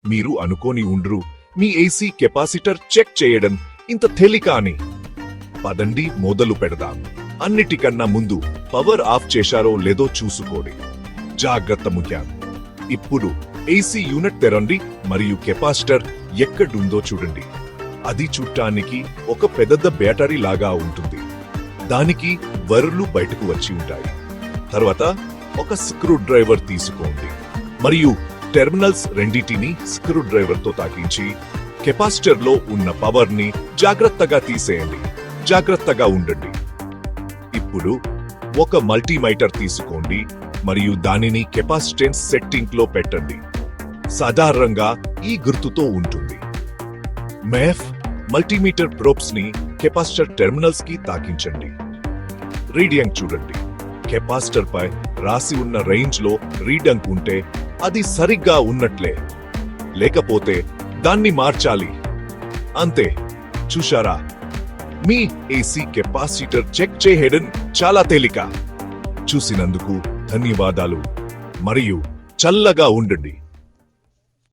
మీరు అనుకోని ఉండ్రు మీ AC capacitor check చేయడం ఇంత తేలిక అని. పదండి మొదలు పెడదాం. అన్నిటికన్నా ముందు పవర్ ఆఫ్ చేశారో లేదో చూసుకోండి. జాగ్రత్త ముఖ్యం. ఇప్పుడు ఏసీ యూనిట్ తెరండి మరియు కెపాసిటర్ ఎక్కడుందో చూడండి. అది చూడటానికి ఒక పెద్ద బ్యాటరీ లాగా ఉంటుంది. దానికి వైర్లు బయటకు వచ్చి ఉంటాయి. తర్వాత ఒక స్క్రూ డ్రైవర్ తీసుకోండి మరియు టెర్మినల్స్ రెండిటిని స్క్రూ డ్రైవర్ తో తాకించి కెపాసిటర్ లో ఉన్న పవర్ ని జాగ్రత్తగా తీసేయండి. జాగ్రత్తగా ఉండండి. ఇప్పుడు ఒక మల్టీమీటర్ తీసుకోండి మరియు దానిని కెపాసిటెన్స్ సెట్టింగ్ లో పెట్టండి. సాధారణంగా ఈ గుర్తుతో ఉంటుంది. మెఫ్ మల్టీమీటర్ ప్రోబ్స్ ని కెపాసిటర్ టెర్మినల్స్ కి తాకించండి. రీడింగ్ చూడండి. కెపాసిటర్ పై రాసి ఉన్న రేంజ్ లో రీడింగ్ ఉంటే అది సరిగ్గా ఉన్నట్లే, లేకపోతే దాన్ని మార్చాలి. అంతే. చూశారా? మీ ఏసీ కెపాసిటర్ చెక్ చేయడం చాలా తేలిక. చూసినందుకు ధన్యవాదాలు మరియు చల్లగా ఉండండి.